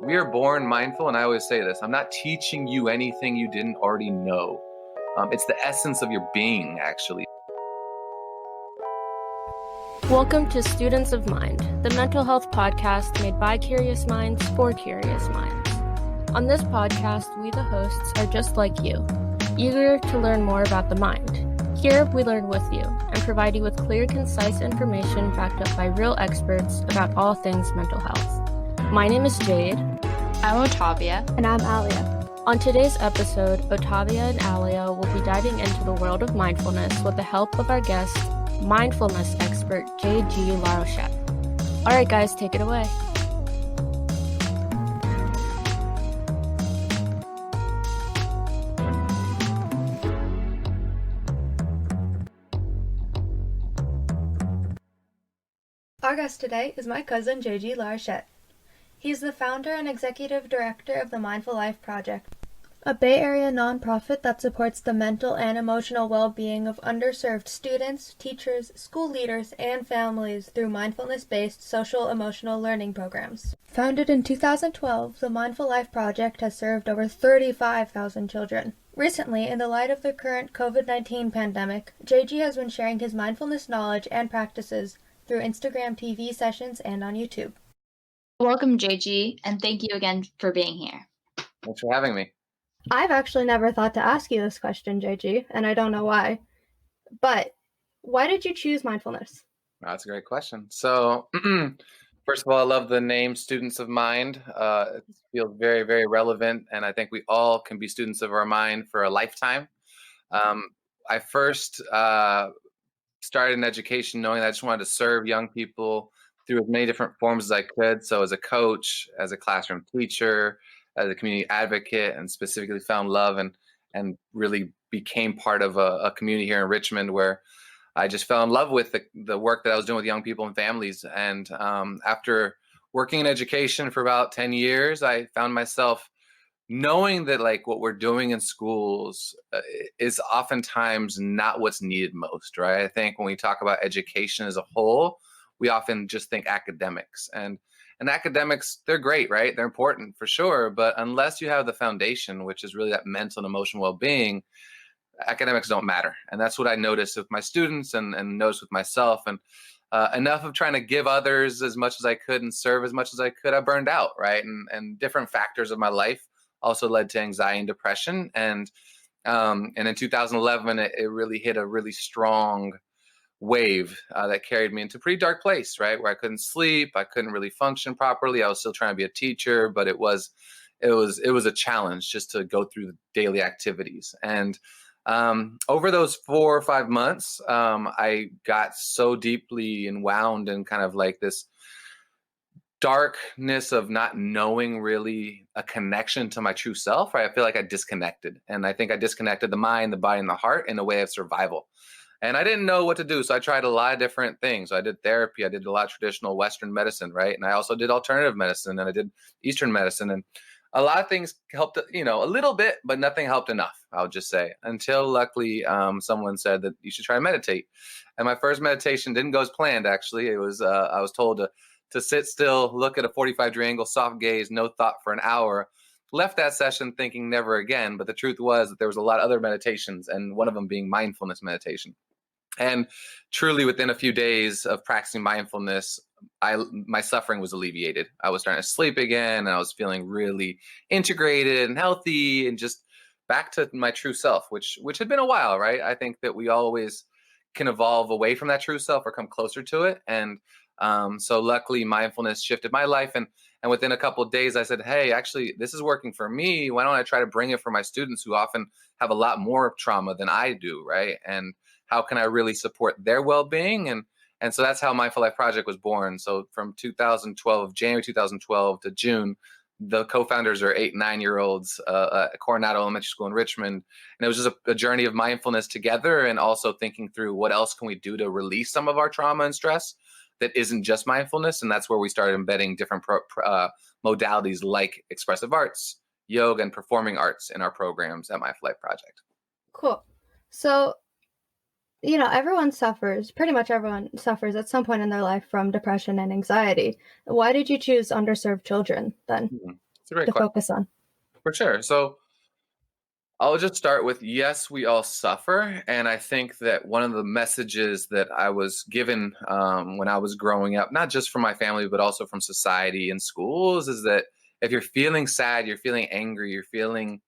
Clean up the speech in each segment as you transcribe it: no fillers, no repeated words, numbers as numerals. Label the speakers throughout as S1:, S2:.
S1: We are born mindful, and I always say this, I'm not teaching you anything you didn't already know. It's the essence of your being, actually.
S2: Welcome to Students of Mind, the mental health podcast made by curious minds for curious minds. On this podcast, we the hosts are just like you, eager to learn more about the mind. Here, we learn with you and provide you with clear, concise information backed up by real experts about all things mental health. My name is Jayde.
S3: I'm Ottavia.
S4: And I'm Aliyah.
S2: On today's episode, Ottavia and Aliyah will be diving into the world of mindfulness with the help of our guest, mindfulness expert Jayde Larochette. All right, guys, take it away.
S4: Our guest today is my cousin Jayde Larochette. He's the founder and executive director of the Mindful Life Project, a Bay Area nonprofit that supports the mental and emotional well-being of underserved students, teachers, school leaders, and families through mindfulness-based social-emotional learning programs. Founded in 2012, the Mindful Life Project has served over 35,000 children. Recently, in the light of the current COVID-19 pandemic, Jayde has been sharing his mindfulness knowledge and practices through Instagram TV sessions and on YouTube.
S3: Welcome, Jayde, and thank you again for being here.
S1: Thanks for having me.
S4: I've actually never thought to ask you this question, Jayde, and I don't know why. But why did you choose mindfulness?
S1: That's a great question. So, first of all, I love the name Students of Mind. It feels very, very relevant, and I think we all can be students of our mind for a lifetime. I first started in education knowing that I just wanted to serve young people through as many different forms as I could. So as a coach, as a classroom teacher, as a community advocate, and specifically found love and really became part of a community here in Richmond where I just fell in love with the work that I was doing with young people and families. And after working in education for about 10 years, I found myself knowing that like what we're doing in schools is oftentimes not what's needed most, right? I think when we talk about education as a whole, we often just think academics and academics, they're great, right? They're important for sure. But unless you have the foundation, which is really that mental and emotional well-being, academics don't matter. And that's what I noticed with my students and noticed with myself. And enough of trying to give others as much as I could and serve as much as I could, I burned out, right? And different factors of my life also led to anxiety and depression. And in 2011, it really hit a really strong wave that carried me into a pretty dark place, right? Where I couldn't sleep, I couldn't really function properly. I was still trying to be a teacher, but it was a challenge just to go through the daily activities. And over those 4 or 5 months, I got so deeply enwound in kind of like this darkness of not knowing really a connection to my true self, right? I feel like I disconnected. And I think I disconnected the mind, the body, and the heart in a way of survival. And I didn't know what to do. So I tried a lot of different things. I did therapy. I did a lot of traditional Western medicine, right? And I also did alternative medicine and I did Eastern medicine. And a lot of things helped, a little bit, but nothing helped enough, I'll just say, until luckily someone said that you should try to meditate. And my first meditation didn't go as planned, actually. It was, I was told to sit still, look at a 45-degree angle, soft gaze, no thought for an hour. Left that session thinking never again. But the truth was that there was a lot of other meditations, and one of them being mindfulness meditation. And truly within a few days of practicing mindfulness, my suffering was alleviated. I was starting to sleep again, and I was feeling really integrated and healthy and just back to my true self, which had been a while, right? I think that we always can evolve away from that true self or come closer to it. And so luckily mindfulness shifted my life. And within a couple of days, I said, hey, actually, this is working for me. Why don't I try to bring it for my students who often have a lot more trauma than I do, right? And how can I really support their well-being? And so that's how Mindful Life Project was born. So from January 2012 to June, the co-founders are 8 and 9-year-olds at Coronado Elementary School in Richmond. And it was just a journey of mindfulness together and also thinking through what else can we do to release some of our trauma and stress that isn't just mindfulness. And that's where we started embedding different modalities like expressive arts, yoga, and performing arts in our programs at Mindful Life Project.
S4: Cool. So, pretty much everyone suffers at some point in their life from depression and anxiety. Why did you choose underserved children then?
S1: It's a great
S4: to
S1: question.
S4: focus on?
S1: For sure. So I'll just start with yes, we all suffer. And I think that one of the messages that I was given when I was growing up, not just from my family, but also from society and schools, is that if you're feeling sad, you're feeling angry, you're feeling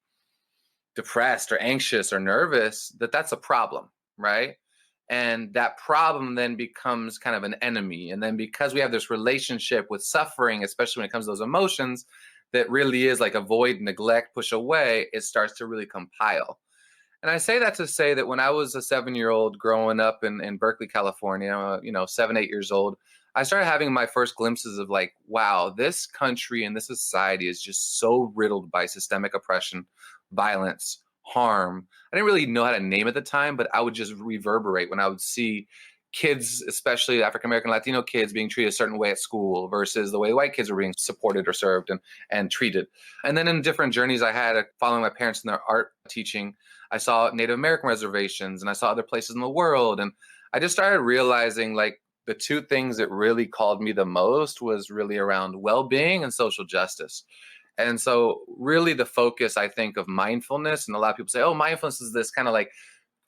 S1: depressed or anxious or nervous, that's a problem, right? And that problem then becomes kind of an enemy. And then because we have this relationship with suffering, especially when it comes to those emotions, that really is like avoid, neglect, push away, it starts to really compile. And I say that to say that when I was a 7-year-old growing up in Berkeley, California, 7, 8 years old, I started having my first glimpses of like, wow, this country and this society is just so riddled by systemic oppression, violence, harm. I didn't really know how to name it at the time, but I would just reverberate when I would see kids, especially African American, Latino kids, being treated a certain way at school versus the way white kids were being supported or served and treated. And then in different journeys I had following my parents in their art teaching, I saw Native American reservations and I saw other places in the world. And I just started realizing like the two things that really called me the most was really around well-being and social justice. And so really the focus, I think, of mindfulness, and a lot of people say, oh, mindfulness is this kind of like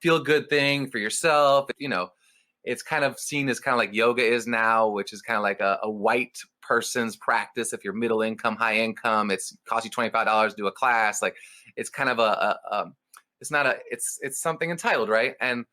S1: feel good thing for yourself. It's kind of seen as kind of like yoga is now, which is kind of like a white person's practice. If you're middle income, high income, it's costs you $25 to do a class. Like it's kind of it's something entitled, right? And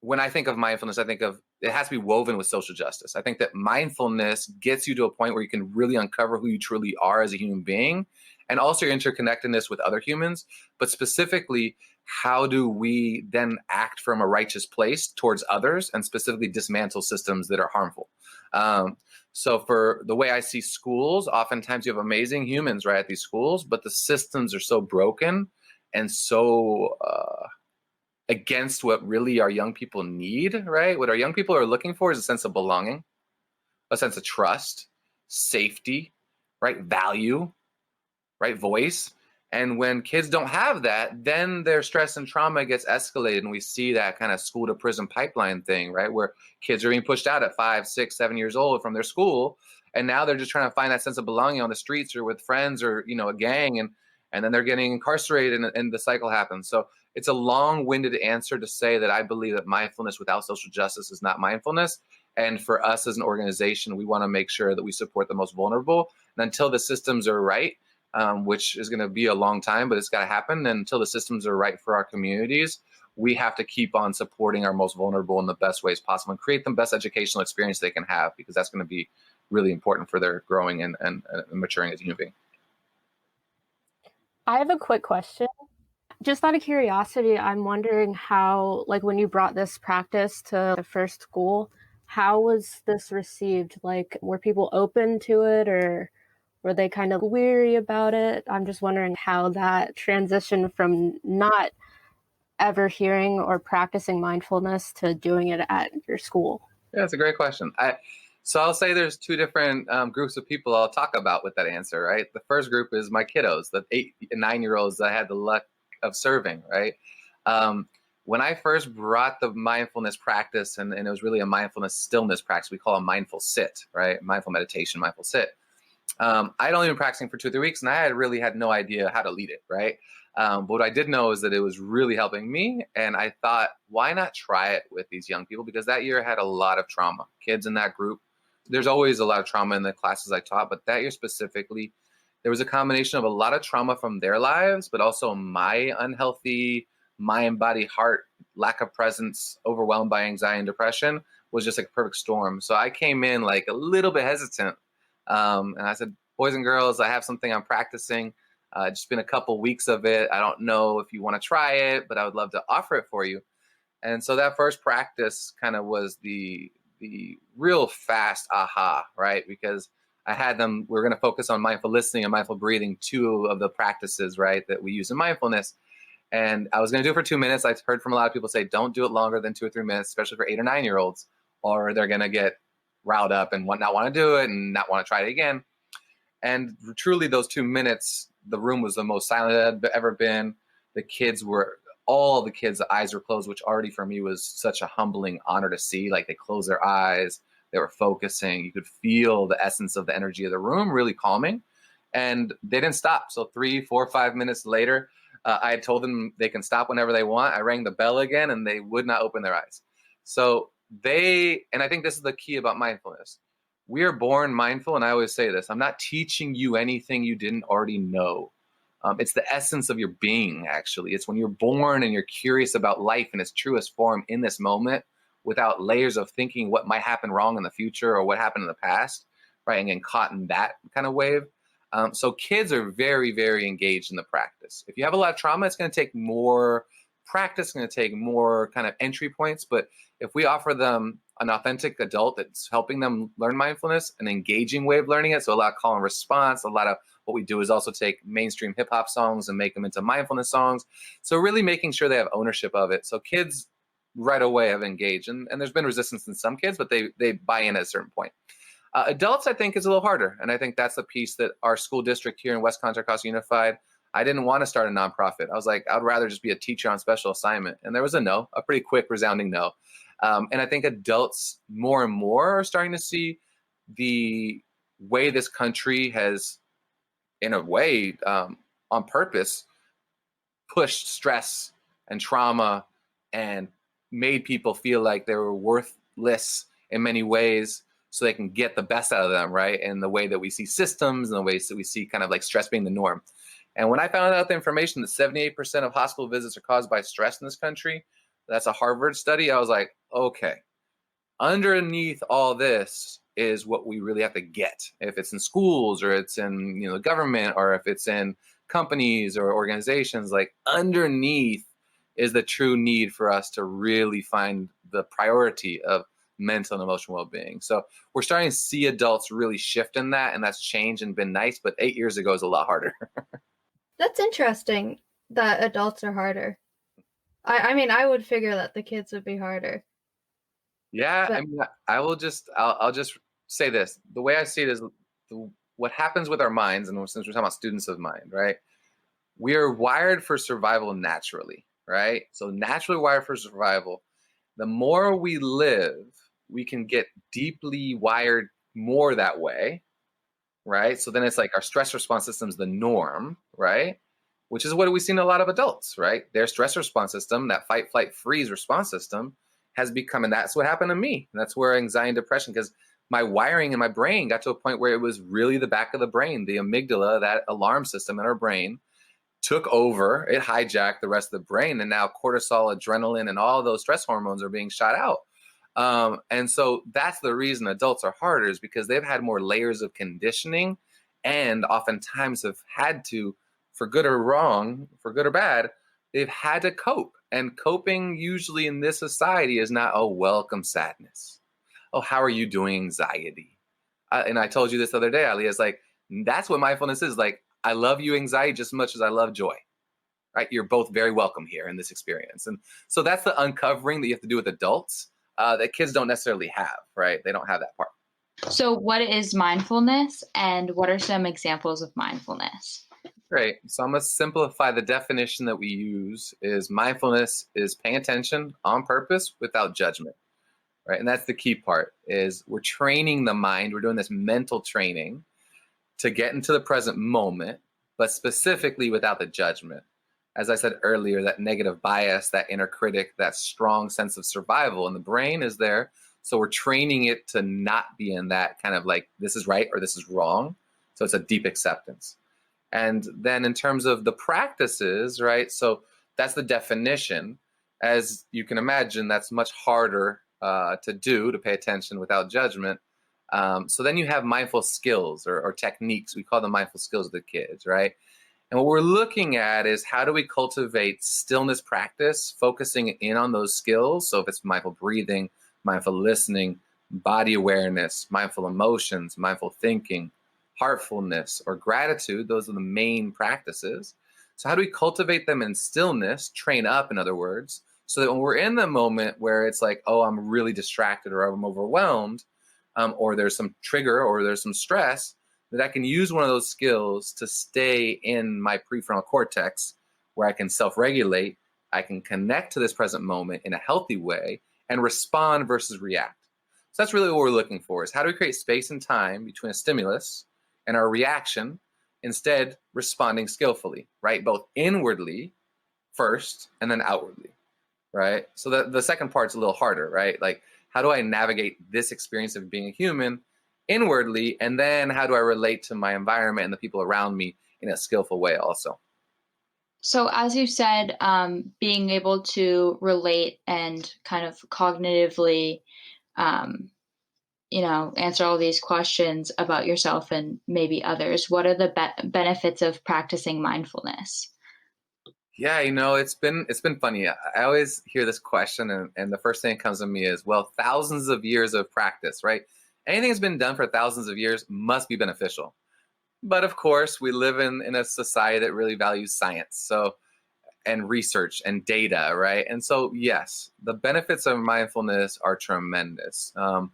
S1: when I think of mindfulness, I think of it has to be woven with social justice. I think that mindfulness gets you to a point where you can really uncover who you truly are as a human being, and also your interconnectedness with other humans, but specifically, how do we then act from a righteous place towards others and specifically dismantle systems that are harmful? So for the way I see schools, oftentimes you have amazing humans, right, at these schools, but the systems are so broken and so against what really our young people need, right? What our young people are looking for is a sense of belonging, a sense of trust, safety, right? Value, right? Voice. And when kids don't have that, then their stress and trauma gets escalated. And we see that kind of school to prison pipeline thing, right? Where kids are being pushed out at 5, 6, 7 years old from their school. And now they're just trying to find that sense of belonging on the streets or with friends or, a gang. And then they're getting incarcerated and the cycle happens. So it's a long-winded answer to say that I believe that mindfulness without social justice is not mindfulness. And for us as an organization, we want to make sure that we support the most vulnerable. And until the systems are right, which is going to be a long time, but it's got to happen. And until the systems are right for our communities, we have to keep on supporting our most vulnerable in the best ways possible and create the best educational experience they can have, because that's going to be really important for their growing and maturing as a human being.
S2: I have a quick question. Just out of curiosity, I'm wondering how, like when you brought this practice to the first school, how was this received? Like, were people open to it or were they kind of weary about it? I'm just wondering how that transition from not ever hearing or practicing mindfulness to doing it at your school.
S1: Yeah, that's a great question. So I'll say there's two different groups of people I'll talk about with that answer, right? The first group is my kiddos, the 8 and 9-year-olds that I had the luck of serving, right? When I first brought the mindfulness practice, and it was really a mindfulness stillness practice, we call it mindful sit, right? Mindful meditation, mindful sit. I'd only been practicing for 2 or 3 weeks, and I really had no idea how to lead it, right? But what I did know is that it was really helping me, and I thought, why not try it with these young people? Because that year I had a lot of trauma. Kids in that group, there's always a lot of trauma in the classes I taught, but that year specifically, there was a combination of a lot of trauma from their lives, but also my unhealthy mind, body, heart, lack of presence, overwhelmed by anxiety and depression was just like a perfect storm. So I came in like a little bit hesitant. And I said, boys and girls, I have something I'm practicing. Just been a couple weeks of it. I don't know if you want to try it, but I would love to offer it for you. And so that first practice kind of was the real fast aha, right? Because I had them, we're going to focus on mindful listening and mindful breathing, 2 of the practices, right, that we use in mindfulness. And I was going to do it for 2 minutes. I've heard from a lot of people say, don't do it longer than 2 or 3 minutes, especially for 8 or 9-year-olds, or they're going to get riled up and not want to do it and not want to try it again. And truly those 2 minutes, the room was the most silent it had ever been. All the kids, the eyes were closed, which already for me was such a humbling honor to see. Like they closed their eyes, they were focusing. You could feel the essence of the energy of the room, really calming. And they didn't stop. So 3, 4, 5 minutes later, I had told them they can stop whenever they want. I rang the bell again and they would not open their eyes. So and I think this is the key about mindfulness. We are born mindful. And I always say this, I'm not teaching you anything you didn't already know. It's the essence of your being, actually. It's when you're born and you're curious about life in its truest form in this moment without layers of thinking what might happen wrong in the future or what happened in the past, right? And getting caught in that kind of wave. So kids are very, very engaged in the practice. If you have a lot of trauma, it's going to take more practice, it's going to take more kind of entry points. But if we offer them an authentic adult that's helping them learn mindfulness, an engaging way of learning it, so a lot of call and response, a lot of what we do is also take mainstream hip hop songs and make them into mindfulness songs. So really making sure they have ownership of it. So kids right away have engaged. And there's been resistance in some kids, but they buy in at a certain point. Adults, I think, is a little harder. And I think that's the piece that our school district here in West Contra Costa Unified, I didn't want to start a nonprofit. I was like, I'd rather just be a teacher on special assignment. And there was a no, a pretty quick, resounding no. And I think adults more and more are starting to see the way this country has, in a way, on purpose, pushed stress and trauma and made people feel like they were worthless in many ways so they can get the best out of them, right? And the way that we see systems and the ways that we see kind of like stress being the norm. And when I found out the information that 78% of hospital visits are caused by stress in this country, that's a Harvard study, I was like, okay, underneath all this is what we really have to get. If it's in schools or it's in the government or if it's in companies or organizations, like underneath is the true need for us to really find the priority of mental and emotional well-being. So we're starting to see adults really shift in that, and that's changed and been nice, but 8 years ago is a lot harder.
S4: That's interesting that adults are harder. I mean, I would figure that the kids would be harder.
S1: Yeah,
S4: But
S1: I mean, I'll just say this. The way I see it is what happens with our minds, and since we're talking about students of mind, right? We are wired for survival naturally, right? So naturally wired for survival. The more we live, we can get deeply wired more that way, right? So then it's like our stress response system is the norm, right? Which is what we see in a lot of adults, right? Their stress response system, that fight, flight, freeze response system has become, and that's what happened to me. And that's where anxiety and depression, because my wiring in my brain got to a point where it was really the back of the brain, the amygdala, that alarm system in our brain took over, it hijacked the rest of the brain. And now cortisol, adrenaline, and all those stress hormones are being shot out. And so that's the reason adults are harder, is because they've had more layers of conditioning and oftentimes have had to, for good or wrong, for good or bad, they've had to cope. And coping usually in this society is not, oh, welcome sadness. Oh, how are you doing, anxiety? And I told you this the other day, Aliyah, it's like, that's what mindfulness is. Like, I love you, anxiety, just as much as I love joy, right? You're both very welcome here in this experience. And so that's the uncovering that you have to do with adults that kids don't necessarily have, right? They don't have that part.
S3: So what is mindfulness, and what are some examples of mindfulness?
S1: Great. So I'm going to simplify the definition that we use is mindfulness is paying attention on purpose without judgment, right? And that's the key part, is we're training the mind. We're doing this mental training to get into the present moment, but specifically without the judgment. As I said earlier, that negative bias, that inner critic, that strong sense of survival in the brain is there. So we're training it to not be in that kind of like, this is right or this is wrong. So it's a deep acceptance. And then in terms of the practices, right? So that's the definition. As you can imagine, that's much harder to do, to pay attention without judgment. So then you have mindful skills or techniques. We call them mindful skills of the kids, right? And what we're looking at is how do we cultivate stillness practice, focusing in on those skills. So if it's mindful breathing, mindful listening, body awareness, mindful emotions, mindful thinking, heartfulness, or gratitude, those are the main practices. So how do we cultivate them in stillness, train up, in other words, so that when we're in the moment where it's like, oh, I'm really distracted or I'm overwhelmed, or there's some trigger or there's some stress, that I can use one of those skills to stay in my prefrontal cortex where I can self-regulate, I can connect to this present moment in a healthy way and respond versus react. So that's really what we're looking for, is how do we create space and time between a stimulus and our reaction instead responding skillfully, right? Both inwardly first and then outwardly, right? So the second part's a little harder, right? Like, how do I navigate this experience of being a human inwardly, and then how do I relate to my environment and the people around me in a skillful way also?
S3: So, as you said, being able to relate and kind of cognitively, um, answer all these questions about yourself and maybe others. What are the benefits of practicing mindfulness?
S1: Yeah, it's been funny. I always hear this question, and the first thing that comes to me is, well, thousands of years of practice, right? Anything that's been done for thousands of years must be beneficial. But of course, we live in a society that really values science, so and research and data, right? And so, yes, the benefits of mindfulness are tremendous. The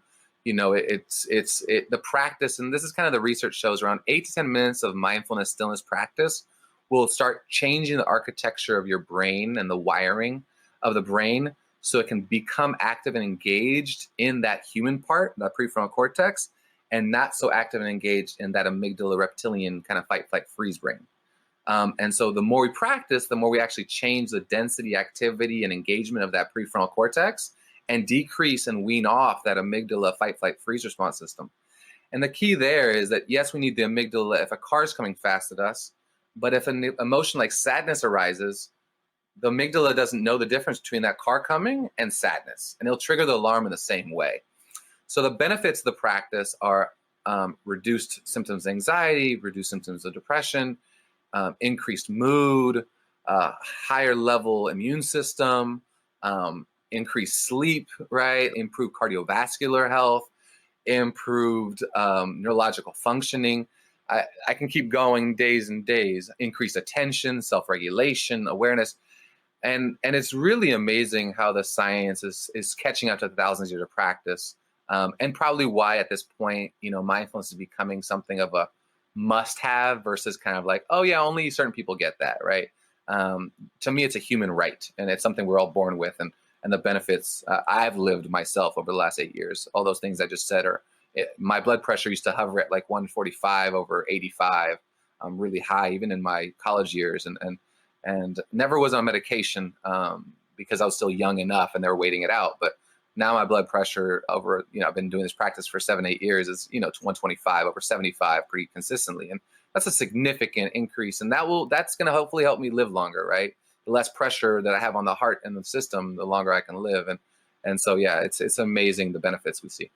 S1: practice, and this is kind of the research shows, around 8 to 10 minutes of mindfulness stillness practice will start changing the architecture of your brain and the wiring of the brain so it can become active and engaged in that human part, that prefrontal cortex, and not so active and engaged in that amygdala reptilian kind of fight, flight, freeze brain. And so the more we practice, the more we actually change the density, activity, and engagement of that prefrontal cortex and decrease and wean off that amygdala fight, flight, freeze response system. And the key there is that, yes, we need the amygdala if a car is coming fast at us, but if an emotion like sadness arises, the amygdala doesn't know the difference between that car coming and sadness, and it'll trigger the alarm in the same way. So the benefits of the practice are reduced symptoms of anxiety, reduced symptoms of depression, increased mood, higher level immune system, increased sleep, right? Improved cardiovascular health, improved neurological functioning. I can keep going days and days. Increased attention, self-regulation, awareness. And it's really amazing how the science is catching up to thousands of years of practice. And probably why at this point, mindfulness is becoming something of a must-have versus kind of like, oh yeah, only certain people get that, right? To me, it's a human right, and it's something we're all born with, and the benefits I've lived myself over the last 8 years. All those things I just said my blood pressure used to hover at like 145 over 85, really high, even in my college years, and never was on medication because I was still young enough and they were waiting it out. But now my blood pressure over, I've been doing this practice for 7-8 years, is, 125 over 75 pretty consistently. And that's a significant increase. And that's going to hopefully help me live longer, right? The less pressure that I have on the heart and the system, the longer I can live. And so, yeah, it's amazing the benefits we see.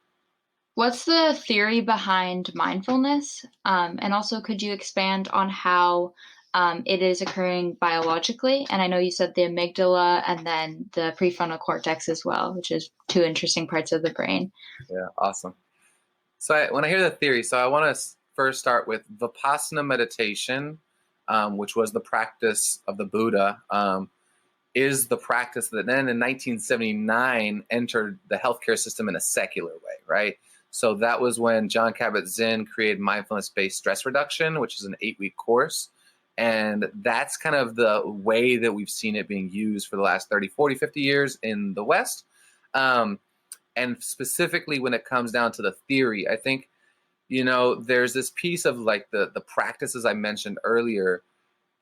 S3: What's the theory behind mindfulness? And also, could you expand on how it is occurring biologically? And I know you said the amygdala and then the prefrontal cortex as well, which is two interesting parts of the brain.
S1: Yeah, awesome. So when I hear the theory, so I want to first start with Vipassana meditation, which was the practice of the Buddha, is the practice that then in 1979 entered the healthcare system in a secular way, right? So that was when Jon Kabat-Zinn created mindfulness-based stress reduction, which is an 8-week course. And that's kind of the way that we've seen it being used for the last 30, 40, 50 years in the West. And specifically when it comes down to the theory, I think, there's this piece of like the practices I mentioned earlier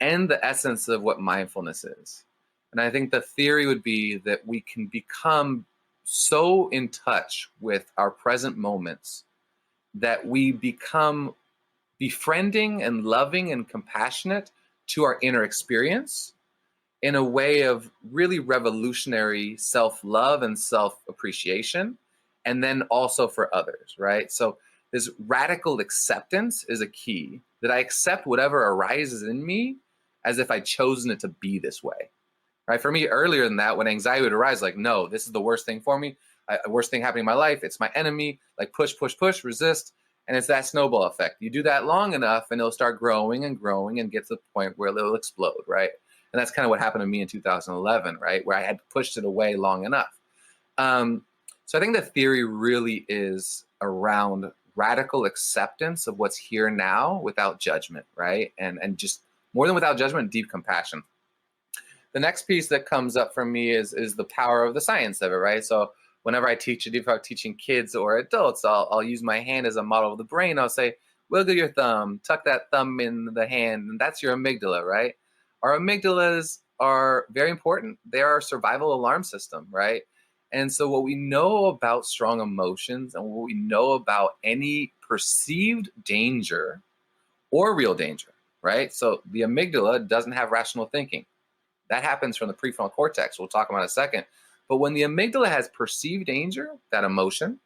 S1: and the essence of what mindfulness is. And I think the theory would be that we can become so in touch with our present moments that we become befriending and loving and compassionate to our inner experience in a way of really revolutionary self-love and self-appreciation, and then also for others, right? So this radical acceptance is a key, that I accept whatever arises in me as if I'd chosen it to be this way. Right? For me, earlier than that, when anxiety would arise, like, no, this is the worst thing for me. Worst thing happening in my life. It's my enemy. Like push, push, push, resist. And it's that snowball effect. You do that long enough and it'll start growing and growing and get to the point where it'll explode, right? And that's kind of what happened to me in 2011, right? Where I had pushed it away long enough. So I think the theory really is around radical acceptance of what's here now without judgment, right? And just more than without judgment, deep compassion. The next piece that comes up for me is the power of the science of it, right? So whenever I teach it, if I'm teaching kids or adults, I'll use my hand as a model of the brain. I'll say, wiggle your thumb, tuck that thumb in the hand, and that's your amygdala, right? Our amygdalas are very important. They're our survival alarm system, right? And so what we know about strong emotions and what we know about any perceived danger or real danger, right? So the amygdala doesn't have rational thinking. That happens from the prefrontal cortex. We'll talk about in a second. But when the amygdala has perceived danger, that emotion,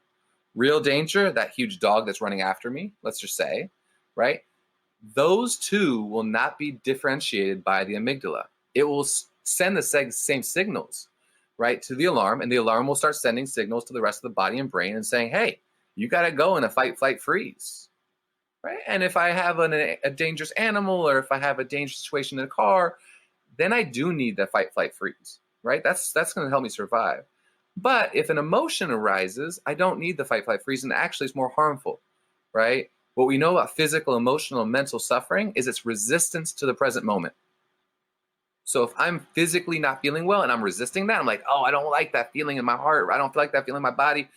S1: real danger, that huge dog that's running after me, let's just say, right? Those two will not be differentiated by the amygdala. It will send the same signals, right, to the alarm, and the alarm will start sending signals to the rest of the body and brain and saying, hey, you got to go in a fight, flight, freeze, right? And if I have a dangerous animal or if I have a dangerous situation in a car, then I do need that fight, flight, freeze, right? That's going to help me survive. But if an emotion arises, I don't need the fight, flight, freeze, and actually it's more harmful, right? What we know about physical, emotional, and mental suffering is its resistance to the present moment. So if I'm physically not feeling well and I'm resisting that, I'm like, oh, I don't like that feeling in my heart. I don't like that feeling in my body.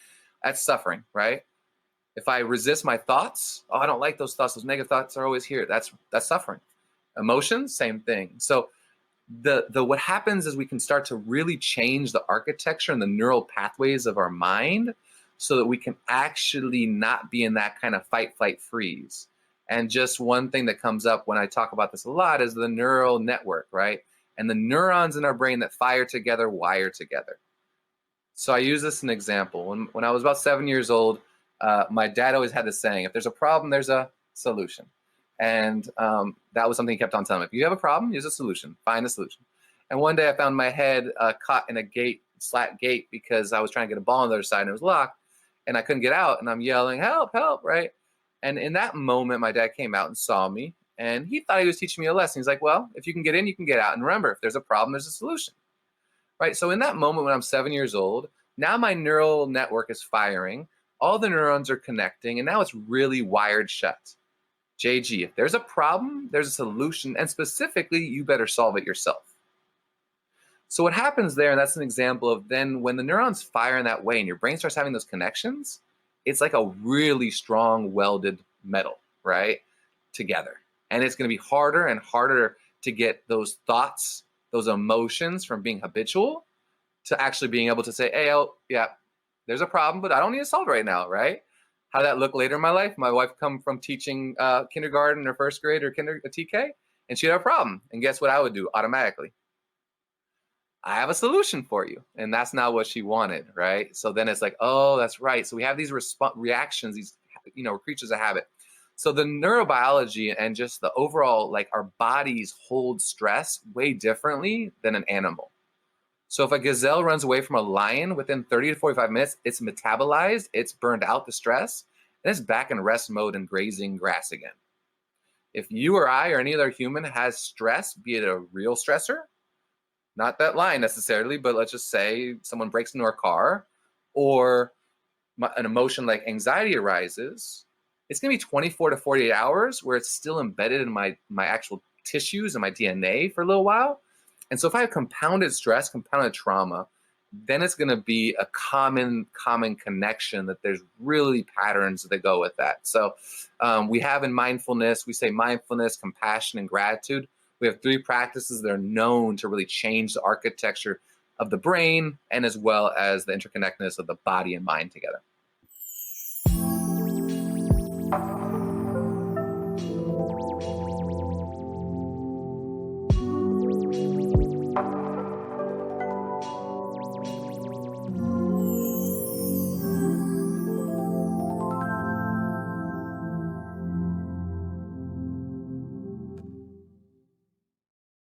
S1: That's suffering, right? If I resist my thoughts, oh, I don't like those thoughts. Those negative thoughts are always here. That's suffering. Emotions, same thing. So the what happens is we can start to really change the architecture and the neural pathways of our mind so that we can actually not be in that kind of fight, flight, freeze. And just one thing that comes up when I talk about this a lot is the neural network, right? And the neurons in our brain that fire together wire together. So I use this as an example. When I was about 7 years old, my dad always had this saying, if there's a problem, there's a solution. And that was something he kept on telling me. If you have a problem, use a solution. Find a solution. And one day I found my head caught in a slat gate because I was trying to get a ball on the other side and it was locked. And I couldn't get out. And I'm yelling, help, help, right? And in that moment, my dad came out and saw me. And he thought he was teaching me a lesson. He's like, well, if you can get in, you can get out. And remember, if there's a problem, there's a solution, right? So in that moment when I'm 7 years old, now my neural network is firing. All the neurons are connecting. And now it's really wired shut. JG, if there's a problem, there's a solution, and specifically, you better solve it yourself. So what happens there, and that's an example of then when the neurons fire in that way and your brain starts having those connections, it's like a really strong welded metal, right, together. And it's going to be harder and harder to get those thoughts, those emotions from being habitual to actually being able to say, hey, oh, yeah, there's a problem, but I don't need to solve it right now, right? How that look later in my life? My wife come from teaching kindergarten or first grade or TK, and she had a problem. And guess what I would do automatically? I have a solution for you. And that's not what she wanted, right? So then it's like, oh, that's right. So we have these reactions, these, creatures of habit. So the neurobiology and just the overall, like our bodies hold stress way differently than an animal. So if a gazelle runs away from a lion within 30 to 45 minutes, it's metabolized, it's burned out the stress, and it's back in rest mode and grazing grass again. If you or I or any other human has stress, be it a real stressor, not that lion necessarily, but let's just say someone breaks into our car, or an emotion like anxiety arises, it's going to be 24 to 48 hours where it's still embedded in my actual tissues and my DNA for a little while. And so if I have compounded stress, compounded trauma, then it's going to be a common connection that there's really patterns that go with that. So we have in mindfulness, we say mindfulness, compassion, and gratitude. We have 3 practices that are known to really change the architecture of the brain and as well as the interconnectedness of the body and mind together.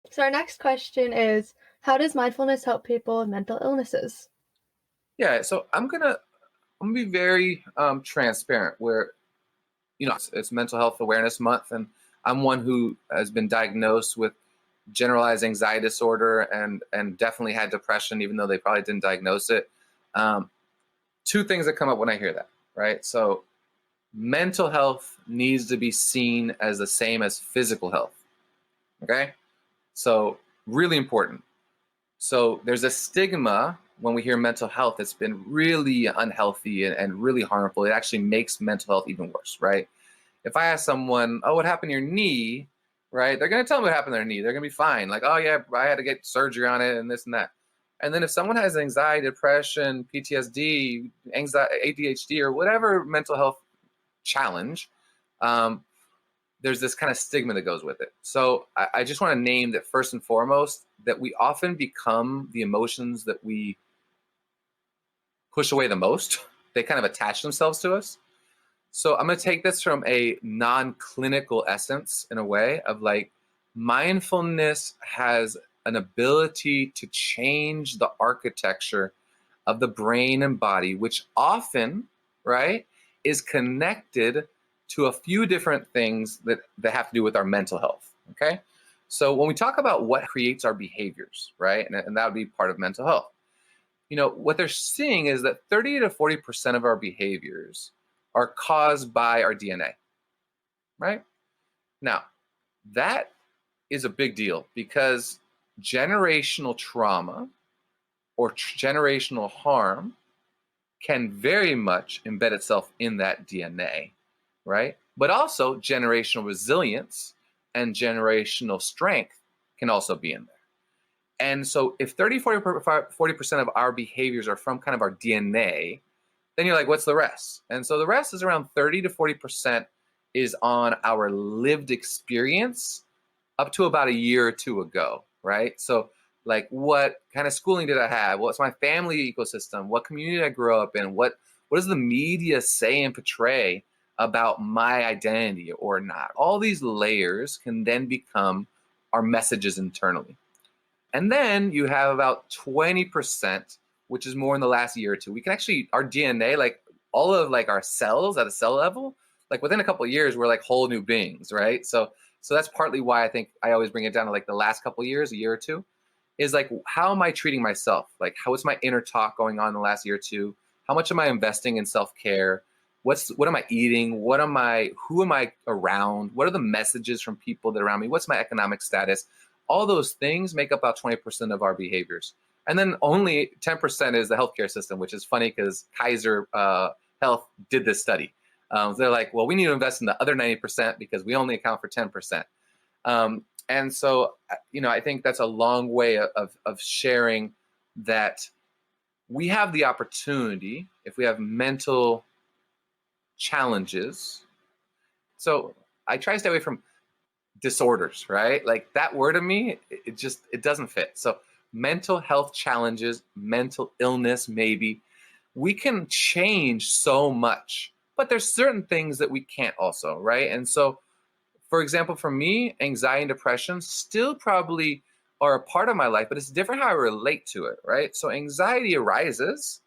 S4: So our next question is, how does mindfulness help people with mental illnesses?
S1: Yeah, so I'm gonna be very transparent. Where it's Mental Health Awareness Month, and I'm one who has been diagnosed with generalized anxiety disorder and definitely had depression, even though they probably didn't diagnose it. 2 things that come up when I hear that, right? So mental health needs to be seen as the same as physical health. Okay, so really important. So there's a stigma when we hear mental health that's been really unhealthy and really harmful. It actually makes mental health even worse, right? if I ask someone, oh, what happened to your knee, right? They're going to tell me what happened to their knee. They're going to be fine. Like, oh yeah, I had to get surgery on it and this and that. And then if someone has anxiety, depression, PTSD, anxiety, ADHD, or whatever mental health challenge, there's this kind of stigma that goes with it. So I just want to name that first and foremost, that we often become the emotions that we push away the most. They kind of attach themselves to us. So I'm going to take this from a non-clinical essence in a way of like, mindfulness has an ability to change the architecture of the brain and body, which often, right, is connected to a few different things that have to do with our mental health, okay? So when we talk about what creates our behaviors, right, and that would be part of mental health, what they're seeing is that 30 to 40% of our behaviors are caused by our DNA, right? Now, that is a big deal because generational trauma or generational harm can very much embed itself in that DNA, right? But also generational resilience and generational strength can also be in there. And so if 40% of our behaviors are from kind of our DNA, then you're like, what's the rest? And so the rest is around 30 to 40% is on our lived experience up to about a year or two ago, right? So like, what kind of schooling did I have? What's my family ecosystem? What community did I grow up in? What does the media say and portray about my identity or not? All these layers can then become our messages internally. And then you have about 20%, which is more in the last year or two. We can actually, our DNA, like all of like our cells at a cell level, like within a couple of years, we're like whole new beings, right? So that's partly why I think I always bring it down to like the last couple of years, a year or two, is like, how am I treating myself? Like, what's my inner talk going on in the last year or two? How much am I investing in self-care? What am I eating? Who am I around? What are the messages from people that are around me? What's my economic status? All those things make up about 20% of our behaviors. And then only 10% is the healthcare system, which is funny because Kaiser Health did this study. They're like, well, we need to invest in the other 90% because we only account for 10%. And so, I think that's a long way of sharing that we have the opportunity, if we have mental challenges. So I try to stay away from disorders, right? Like that word to me, it doesn't fit. So mental health challenges, mental illness, maybe, we can change so much, but there's certain things that we can't also, right? And so, for example, for me, anxiety and depression still probably are a part of my life, but it's different how I relate to it, right? So anxiety arises,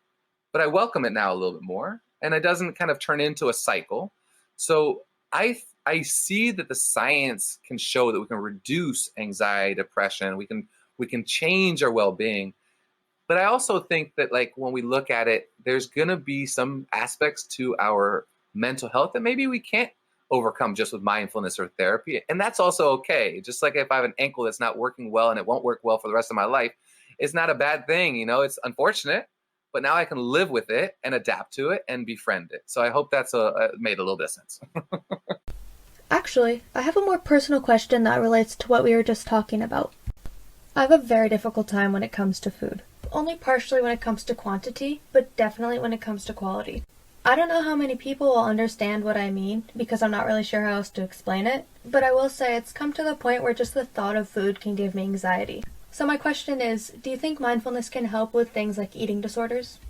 S1: but I welcome it now a little bit more, and it doesn't kind of turn into a cycle. So I see that the science can show that we can reduce anxiety, depression, we can change our well-being. But I also think that like when we look at it, there's gonna be some aspects to our mental health that maybe we can't overcome just with mindfulness or therapy. And that's also okay. Just like if I have an ankle that's not working well and it won't work well for the rest of my life, it's not a bad thing. It's unfortunate, but now I can live with it and adapt to it and befriend it. So I hope that's made a little bit of sense.
S4: Actually, I have a more personal question that relates to what we were just talking about. I have a very difficult time when it comes to food. Only partially when it comes to quantity, but definitely when it comes to quality. I don't know how many people will understand what I mean, because I'm not really sure how else to explain it, but I will say it's come to the point where just the thought of food can give me anxiety. So my question is, do you think mindfulness can help with things like eating disorders?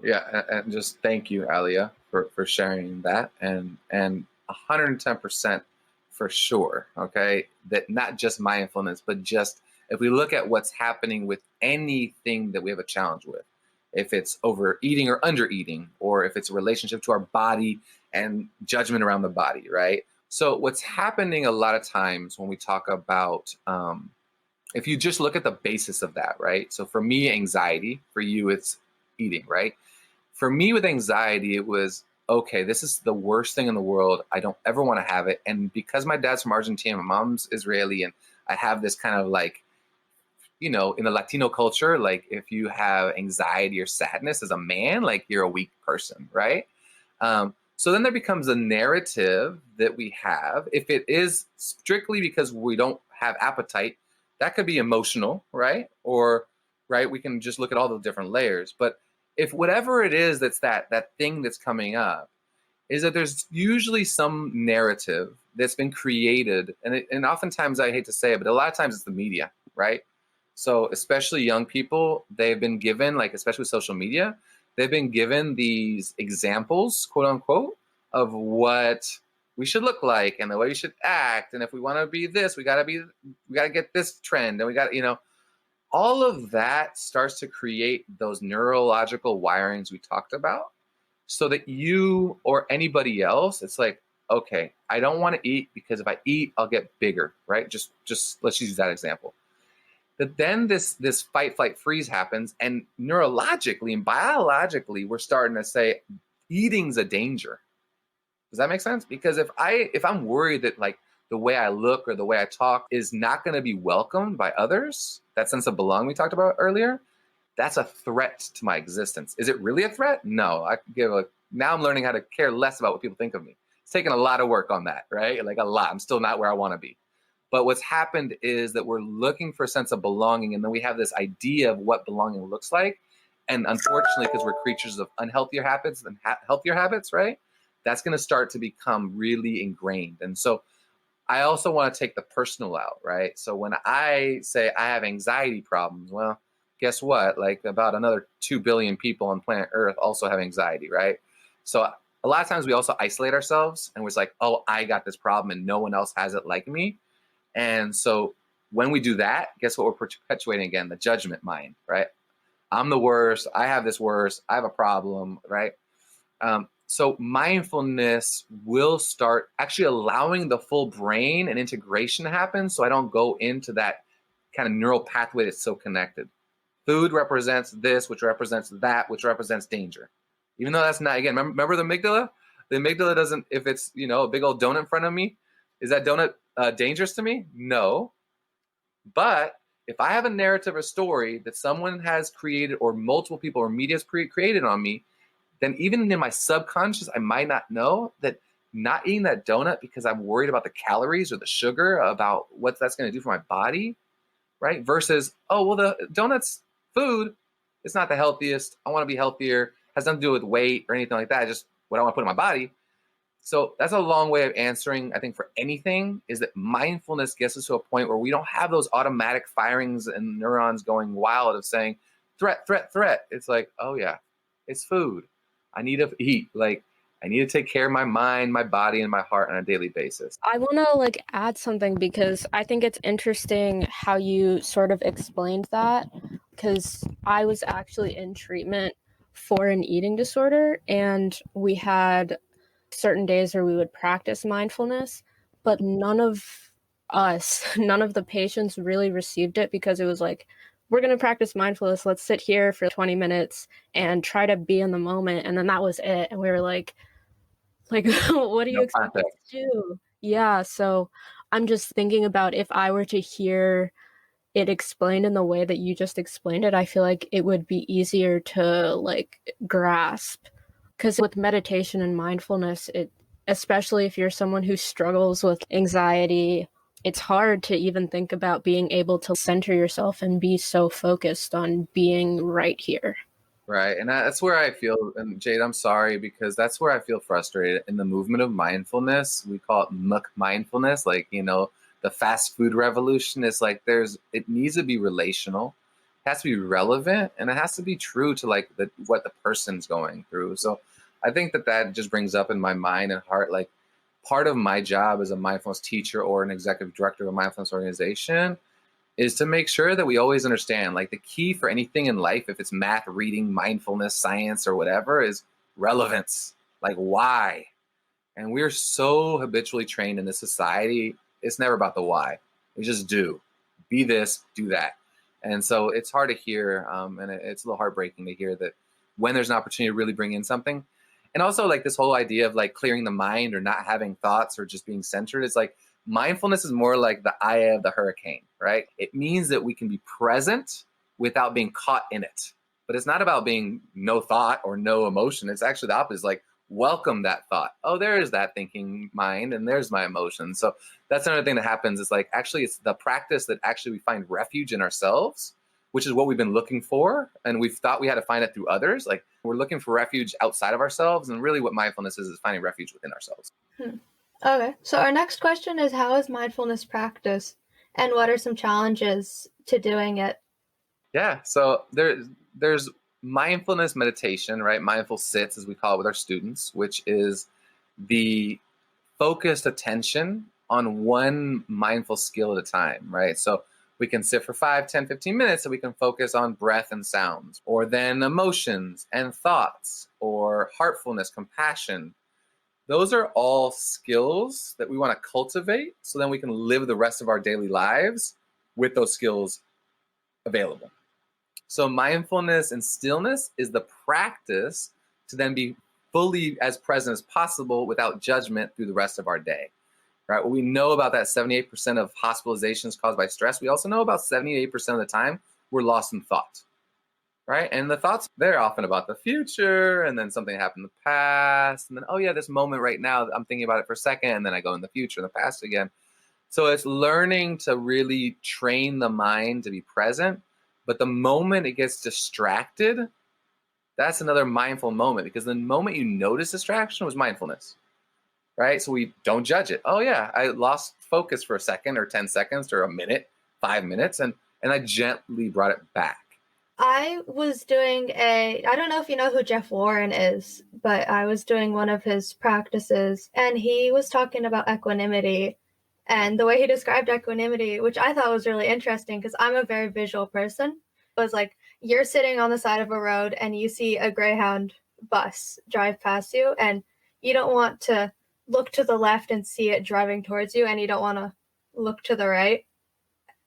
S1: Yeah, and just thank you, Aliyah, for sharing that, and 110% for sure, okay? That not just mindfulness, but just if we look at what's happening with anything that we have a challenge with, if it's overeating or undereating, or if it's a relationship to our body and judgment around the body, right? So what's happening a lot of times when we talk about, if you just look at the basis of that, right? So for me, anxiety, for you, it's eating, right? For me with anxiety, it was, okay, this is the worst thing in the world. I don't ever want to have it. And because my dad's from Argentina, my mom's Israeli, and I have this kind of like, in the Latino culture, like if you have anxiety or sadness as a man, like you're a weak person, right? So then there becomes a narrative that we have. If it is strictly because we don't have appetite, that could be emotional, right? Or, right, we can just look at all the different layers. But if whatever it is that's that thing that's coming up, is that there's usually some narrative that's been created. And oftentimes, I hate to say it, but a lot of times it's the media, right? So especially young people, they've been given, like especially with social media, they've been given these examples, quote unquote, of what we should look like and the way we should act. And if we want to be this, we got to get this trend. And we got, all of that starts to create those neurological wirings we talked about, so that you or anybody else, it's like, okay, I don't want to eat because if I eat, I'll get bigger, right? Just let's use that example. But then this fight, flight, freeze happens, and neurologically and biologically, we're starting to say eating's a danger. Does that make sense? Because if I'm worried that like the way I look or the way I talk is not going to be welcomed by others, that sense of belonging we talked about earlier, that's a threat to my existence. Is it really a threat? No. Now I'm learning how to care less about what people think of me. It's taken a lot of work on that, right? Like a lot. I'm still not where I want to be. But what's happened is that we're looking for a sense of belonging, and then we have this idea of what belonging looks like. And unfortunately, because we're creatures of unhealthier habits than healthier habits, right? That's going to start to become really ingrained. And so I also want to take the personal out, right? So when I say I have anxiety problems, well, guess what? Like about another 2 billion people on planet Earth also have anxiety, right? So a lot of times we also isolate ourselves and we're like, oh, I got this problem and no one else has it like me. And so when we do that, guess what we're perpetuating again? The judgment mind, right? I'm the worst. I have this worst. I have a problem, right? So mindfulness will start actually allowing the full brain and integration to happen, so I don't go into that kind of neural pathway that's so connected. Food represents this, which represents that, which represents danger. Even though that's not, again, remember the amygdala? The amygdala doesn't, if it's, a big old donut in front of me, is that donut dangerous to me? No. But if I have a narrative or story that someone has created or multiple people or media has created on me, then even in my subconscious, I might not know that not eating that donut because I'm worried about the calories or the sugar, about what that's going to do for my body, right? Versus, oh, well, the donut's food. It's not the healthiest. I want to be healthier. Has nothing to do with weight or anything like that. Just what I want to put in my body. So that's a long way of answering, I think, for anything, is that mindfulness gets us to a point where we don't have those automatic firings and neurons going wild of saying, threat, threat, threat. It's like, oh yeah, it's food. I need to eat. Like, I need to take care of my mind, my body, and my heart on a daily basis.
S2: I want to add something, because I think it's interesting how you sort of explained that, because I was actually in treatment for an eating disorder, and we had certain days where we would practice mindfulness, but none of the patients really received it, because it was like, we're going to practice mindfulness. Let's sit here for 20 minutes and try to be in the moment. And then that was it. And we were like, what do you expect us to do? Yeah. So I'm just thinking about, if I were to hear it explained in the way that you just explained it, I feel like it would be easier to grasp. Because with meditation and mindfulness, especially if you're someone who struggles with anxiety, it's hard to even think about being able to center yourself and be so focused on being right here.
S1: Right. And that's where I feel, and Jayde, I'm sorry, because that's where I feel frustrated in the movement of mindfulness. We call it mindfulness, the fast food revolution. Is like, it needs to be relational, it has to be relevant, and it has to be true to what the person's going through. So I think that just brings up in my mind and heart, part of my job as a mindfulness teacher or an executive director of a mindfulness organization is to make sure that we always understand, the key for anything in life, if it's math, reading, mindfulness, science, or whatever, is relevance. Why? And we're so habitually trained in this society, it's never about the why. We just do. Be this, do that. And so it's hard to hear, and it's a little heartbreaking to hear that when there's an opportunity to really bring in something. And also this whole idea of clearing the mind or not having thoughts or just being centered. It's mindfulness is more like the eye of the hurricane, right? It means that we can be present without being caught in it. But it's not about being no thought or no emotion. It's actually the opposite. welcome that thought. Oh, there is that thinking mind, and there's my emotions. So that's another thing that happens is like, actually, it's the practice that actually we find refuge in ourselves, which is what we've been looking for. And we've thought we had to find it through others. Like we're looking for refuge outside of ourselves. And really what mindfulness is finding refuge within ourselves.
S4: Okay. So our next question is, how is mindfulness practiced? And what are some challenges to doing it?
S1: Yeah. So there's mindfulness meditation, right? Mindful sits, as we call it with our students, which is the focused attention on one mindful skill at a time, right? So we can sit for 5, 10, 15 minutes and we can focus on breath and sounds, or then emotions and thoughts, or heartfulness, compassion. Those are all skills that we want to cultivate so then we can live the rest of our daily lives with those skills available. So mindfulness and stillness is the practice to then be fully as present as possible without judgment through the rest of our day, right? What we know about that 78% of hospitalizations caused by stress, we also know about 78% of the time we're lost in thought, right? And the thoughts, they're often about the future, and then something happened in the past, and then, oh yeah, this moment right now, I'm thinking about it for a second, and then I go in the future and the past again. So it's learning to really train the mind to be present. But the moment it gets distracted, that's another mindful moment, because the moment you notice distraction was mindfulness, right? So we don't judge it. Oh yeah, I lost focus for a second or 10 seconds or a minute, 5 minutes, and I gently brought it back.
S4: I was doing I don't know if you know who Jeff Warren is, but I was doing one of his practices, and he was talking about equanimity. And the way he described equanimity, which I thought was really interesting because I'm a very visual person, was like, you're sitting on the side of a road and you see a Greyhound bus drive past you, and you don't want to look to the left and see it driving towards you, and you don't want to look to the right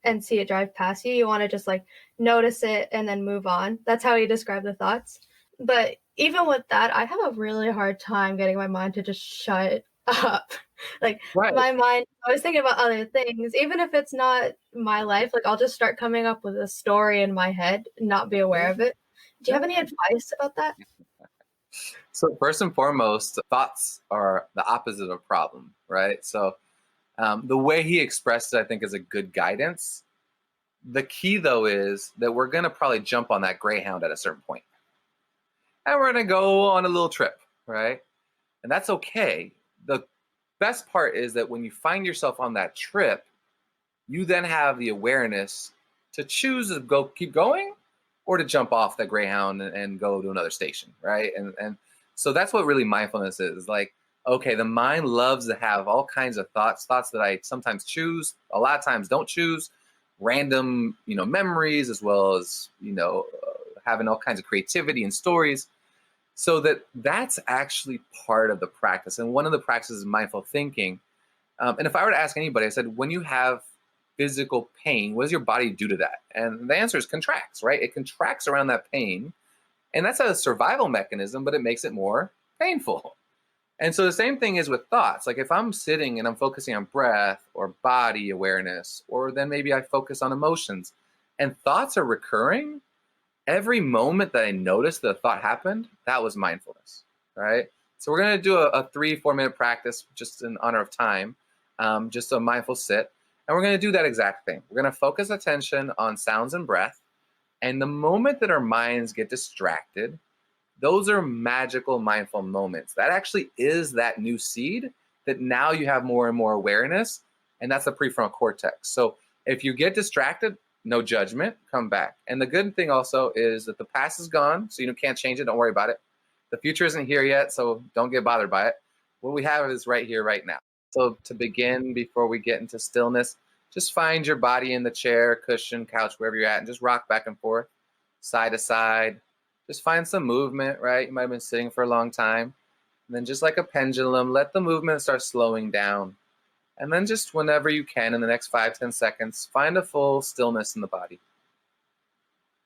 S4: and see it drive past you. You want to just like notice it and then move on. That's how he described the thoughts. But even with that, I have a really hard time getting my mind to just shut up. Like
S1: Right.
S4: my mind, I was thinking about other things, even if it's not my life. Like I'll just start coming up with a story in my head and not be aware of it. Do you have any advice about that?
S1: So first and foremost, thoughts are the opposite of problem, right? So the way he expressed it, I think, is a good guidance. The key, though, is that we're going to probably jump on that Greyhound at a certain point. And we're going to go on a little trip, right? And that's okay. The best part is that when you find yourself on that trip, you then have the awareness to choose to keep going or to jump off the Greyhound and go to another station, right? And so that's what really mindfulness is. Like, okay, the mind loves to have all kinds of thoughts that I sometimes choose, a lot of times don't choose, random, memories, as well as, having all kinds of creativity and stories. So that's actually part of the practice. And one of the practices is mindful thinking. And if I were to ask anybody, I said, when you have physical pain, what does your body do to that? And the answer is contracts, right? It contracts around that pain. And that's a survival mechanism, but it makes it more painful. And so the same thing is with thoughts. Like if I'm sitting and I'm focusing on breath or body awareness, or then maybe I focus on emotions and thoughts are recurring, every moment that I noticed the thought happened, that was mindfulness, right? So we're going to do a 3-4 minute practice just in honor of time, just a mindful sit. And we're going to do that exact thing. We're going to focus attention on sounds and breath. And the moment that our minds get distracted, those are magical mindful moments. That actually is that new seed that now you have more and more awareness, and that's the prefrontal cortex. So if you get distracted, no judgment, come back. And the good thing also is that the past is gone, so you can't change it, don't worry about it. The future isn't here yet, so don't get bothered by it. What we have is right here, right now. So to begin, before we get into stillness, just find your body in the chair, cushion, couch, wherever you're at, and just rock back and forth, side to side. Just find some movement, right? You might have been sitting for a long time. And then just like a pendulum, let the movement start slowing down. And then just whenever you can, in the next 5-10 seconds, find a full stillness in the body.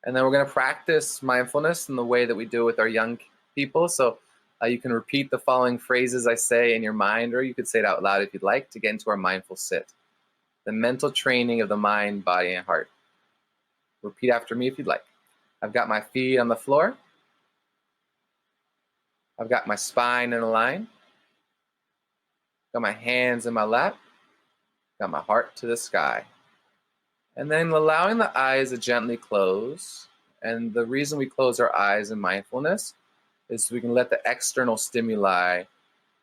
S1: And then we're going to practice mindfulness in the way that we do with our young people. So you can repeat the following phrases I say in your mind, or you could say it out loud if you'd like, to get into our mindful sit. The mental training of the mind, body, and heart. Repeat after me if you'd like. I've got my feet on the floor. I've got my spine in a line. Got my hands in my lap. Got my heart to the sky. And then allowing the eyes to gently close. And the reason we close our eyes in mindfulness is so we can let the external stimuli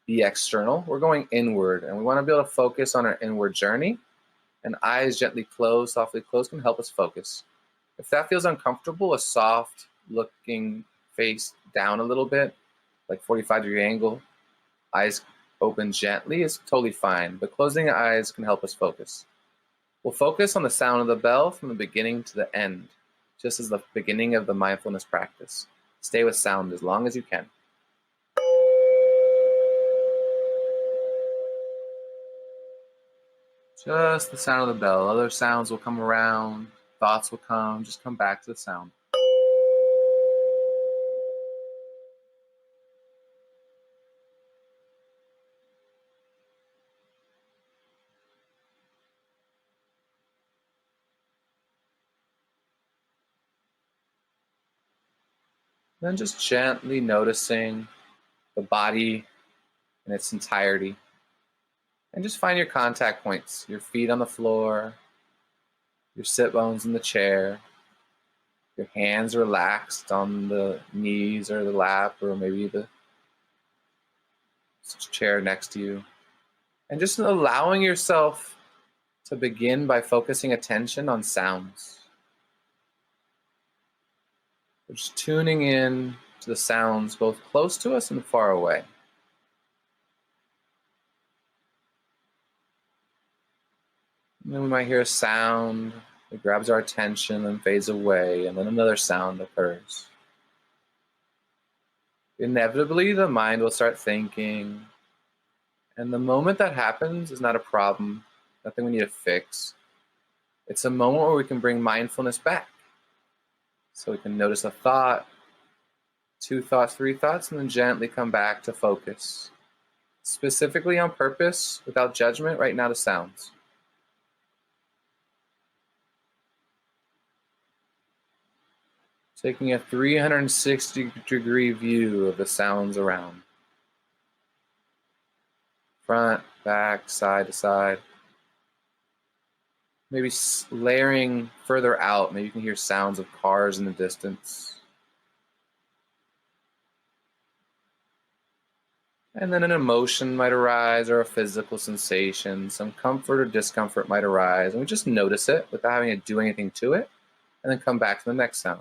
S1: be external. We're going inward, and we want to be able to focus on our inward journey. And eyes gently closed, softly closed, can help us focus. If that feels uncomfortable, a soft looking face down a little bit, like 45-degree angle, eyes open gently is totally fine, but closing the eyes can help us focus. We'll focus on the sound of the bell from the beginning to the end, just as the beginning of the mindfulness practice. Stay with sound as long as you can. Just the sound of the bell. Other sounds will come around, thoughts will come, just come back to the sound. Then just gently noticing the body in its entirety. And just find your contact points, your feet on the floor, your sit bones in the chair, your hands relaxed on the knees or the lap or maybe the chair next to you. And just allowing yourself to begin by focusing attention on sounds. We're just tuning in to the sounds both close to us and far away. And then we might hear a sound that grabs our attention and fades away, and then another sound occurs. Inevitably, the mind will start thinking, and the moment that happens is not a problem, nothing we need to fix. It's a moment where we can bring mindfulness back. So we can notice a thought, 2 thoughts, 3 thoughts, and then gently come back to focus. Specifically on purpose, without judgment, right now to sounds. Taking a 360-degree view of the sounds around. Front, back, side to side. Maybe layering further out. Maybe you can hear sounds of cars in the distance. And then an emotion might arise or a physical sensation. Some comfort or discomfort might arise. And we just notice it without having to do anything to it. And then come back to the next sound.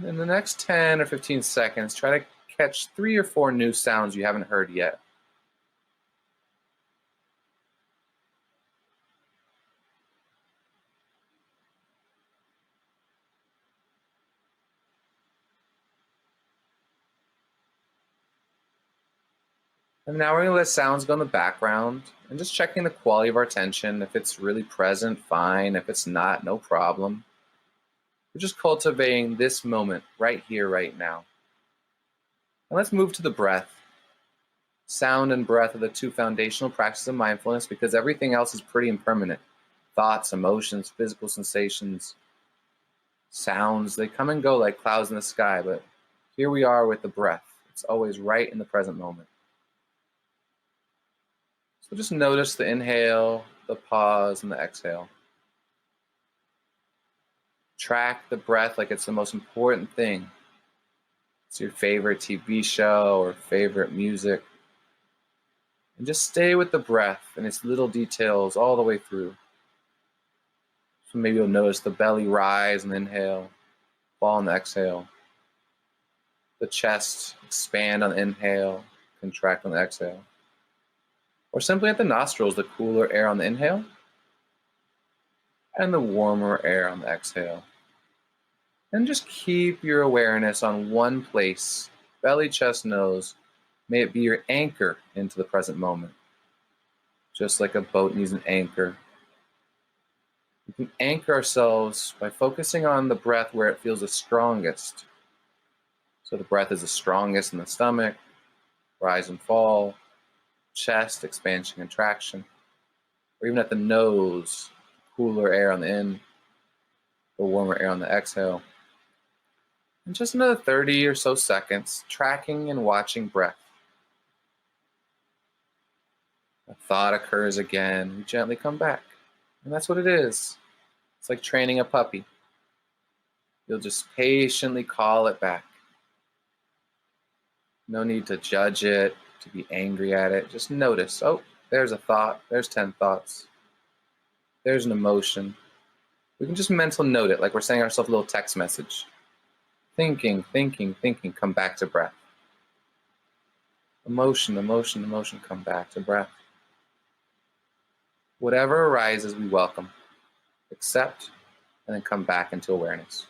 S1: In the next 10 or 15 seconds, try to catch 3 or 4 new sounds you haven't heard yet. And now we're going to let sounds go in the background and just checking the quality of our attention. If it's really present, fine. If it's not, no problem. We're just cultivating this moment right here, right now. And let's move to the breath. Sound and breath are the 2 foundational practices of mindfulness because everything else is pretty impermanent. Thoughts, emotions, physical sensations, sounds, they come and go like clouds in the sky, but here we are with the breath. It's always right in the present moment. So just notice the inhale, the pause, and the exhale. Track the breath like it's the most important thing. It's your favorite TV show or favorite music. And just stay with the breath and its little details all the way through. So maybe you'll notice the belly rise on the inhale, fall on the exhale. The chest expand on the inhale, contract on the exhale. Or simply at the nostrils, the cooler air on the inhale and the warmer air on the exhale. And just keep your awareness on one place, belly, chest, nose. May it be your anchor into the present moment. Just like a boat needs an anchor. We can anchor ourselves by focusing on the breath where it feels the strongest. So the breath is the strongest in the stomach, rise and fall, chest, expansion, contraction. Or even at the nose, cooler air on the in, The warmer air on the exhale. And just another 30 or so seconds, tracking and watching breath. A thought occurs again, we gently come back. And that's what it is. It's like training a puppy. You'll just patiently call it back. No need to judge it, to be angry at it. Just notice, oh, there's a thought, there's 10 thoughts. There's an emotion. We can just mental note it, like we're sending ourselves a little text message. Thinking, come back to breath. Emotion, come back to breath. Whatever arises, we welcome, accept, and then come back into awareness.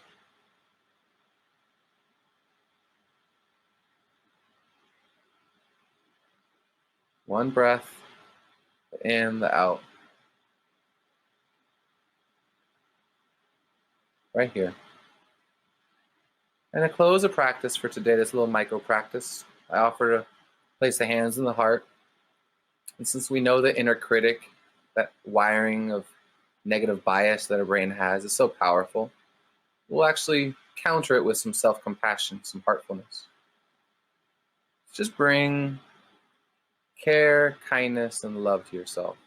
S1: One breath, the in, the out. Right here. And to close the practice for today, this little micro practice, I offer to place the hands in the heart. And since we know the inner critic, that wiring of negative bias that our brain has is so powerful, we'll actually counter it with some self-compassion, some heartfulness. Just bring care, kindness, and love to yourself.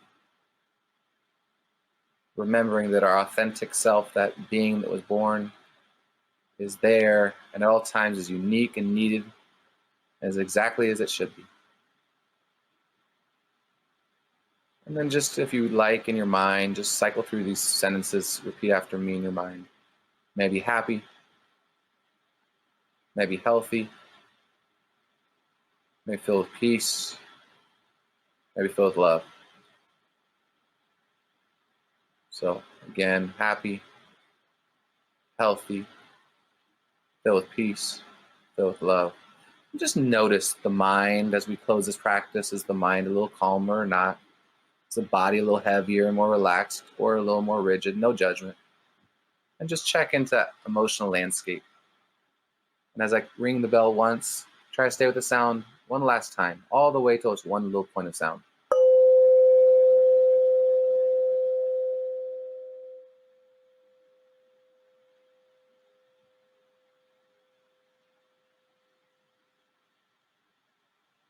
S1: Remembering that our authentic self, that being that was born, is there and at all times is unique and needed as exactly as it should be. And then just, if you would like, in your mind, just cycle through these sentences, repeat after me in your mind. May I be happy. May I be healthy. May I be filled with peace. May I be filled with love. So again, happy, healthy, filled with peace, filled with love. And just notice the mind as we close this practice. Is the mind a little calmer or not? Is the body a little heavier and more relaxed or a little more rigid? No judgment. And just check into that emotional landscape. And as I ring the bell once, try to stay with the sound one last time, all the way till it's one little point of sound.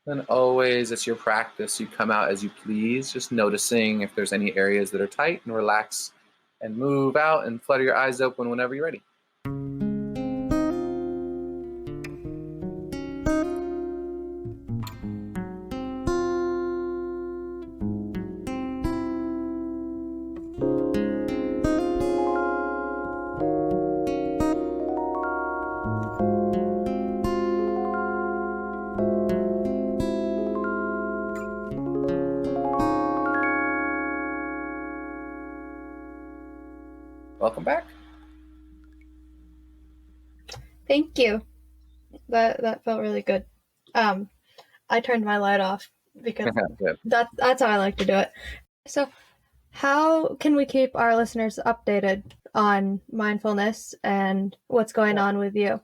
S1: Then always, it's your practice. You come out as you please, just noticing if there's any areas that are tight, and relax and move out and flutter your eyes open whenever you're ready. Welcome back.
S4: Thank you. That felt really good. I turned my light off because that's how I like to do it. So how can we keep our listeners updated on mindfulness and what's going on with you?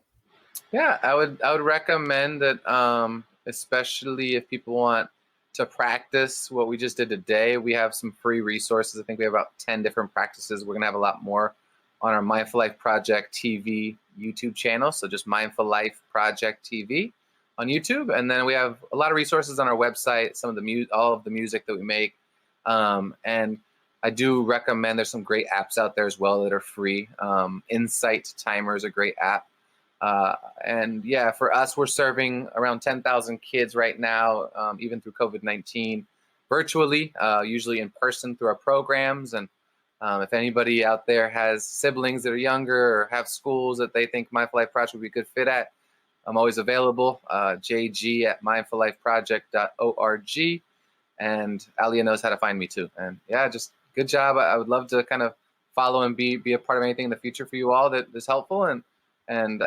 S1: Yeah, I would recommend that, especially if people want to practice what we just did today, we have some free resources. I think we have about 10 different practices. We're going to have a lot more on our Mindful Life Project TV YouTube channel. So just Mindful Life Project TV on YouTube. And then we have a lot of resources on our website, some of the all of the music that we make. And I do recommend, there's some great apps out there as well that are free. Insight Timer is a great app. And yeah, for us, we're serving around 10,000 kids right now, even through COVID-19, virtually, usually in person through our programs. And if anybody out there has siblings that are younger or have schools that they think Mindful Life Project would be a good fit at, I'm always available. Jayde at mindfullifeproject.org. And Aliyah knows how to find me too. And yeah, just good job. I would love to kind of follow and be a part of anything in the future for you all that is helpful. And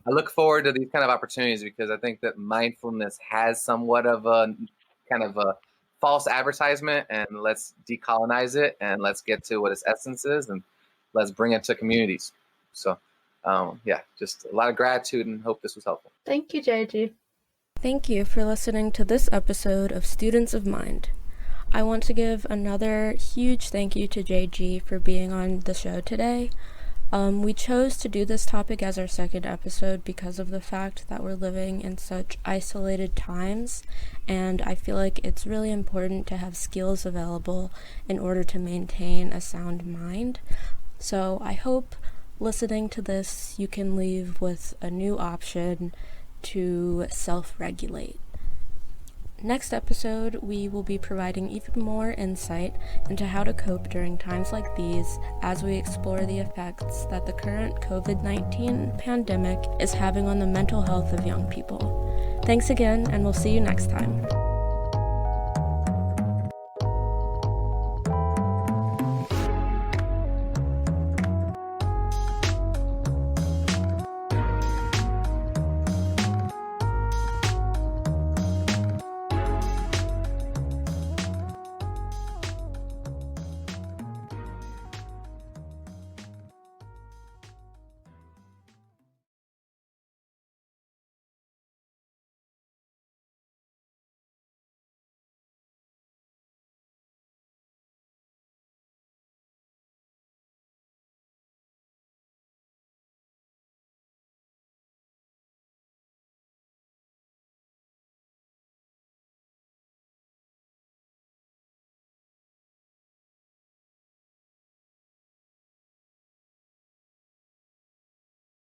S1: I look forward to these kind of opportunities because I think that mindfulness has somewhat of a kind of a false advertisement, and let's decolonize it and let's get to what its essence is and let's bring it to communities. So yeah, just a lot of gratitude and hope this was helpful.
S4: Thank you, Jayde.
S2: Thank you for listening to this episode of Students of Mind. I want to give another huge thank you to Jayde for being on the show today. We chose to do this topic as our second episode because of the fact that we're living in such isolated times, and I feel like it's really important to have skills available in order to maintain a sound mind. So I hope listening to this you can leave with a new option to self-regulate. Next episode, we will be providing even more insight into how to cope during times like these as we explore the effects that the current COVID-19 pandemic is having on the mental health of young people. Thanks again, and we'll see you next time.